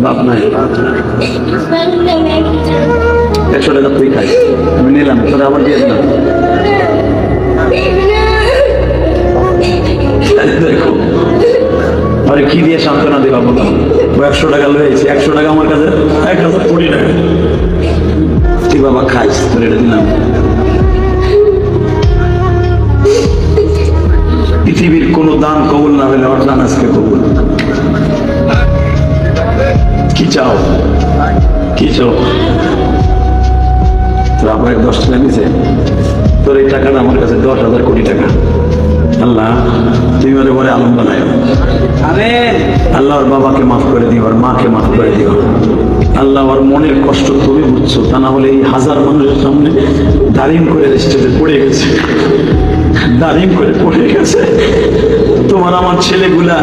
বাপ নাই, 100 টাকা তুই খাই, আমি নিলাম, তোরা আবার দিয়ে দিলাম। দেখো আরে কি দিয়ে সান্ত্বনা দেবা বলো, 100 টাকা লয়েছি, 100 টাকা আমার কাছে 1020 টাকা, তুই বাবা খাইস, তোর এটা দিলাম। পৃথিবীর কোন দান কবুল না হলে আমার দান আজকে কবুল। কি চাও, কি চাও? তোর আপনাকে 10 টাকা দিছে, তোর এই টাকাটা আমার কাছে 10,000 কোটি টাকা। আল্লাহ তুমি ওরে বলে আলম বানায়, আল্লাহ ওর বাবাকে মাফ করে দিও, ওর মাকে মাফ করে দিও। আল্লাহ ওর মনের কষ্ট তুমি বুঝছো, তা না হলে এই হাজার মানুষের সামনে দাঁড়িম করে স্টেজে পড়ে গেছে, দাঁড়িম করে পড়ে গেছে। তোমার আমার ছেলেগুলা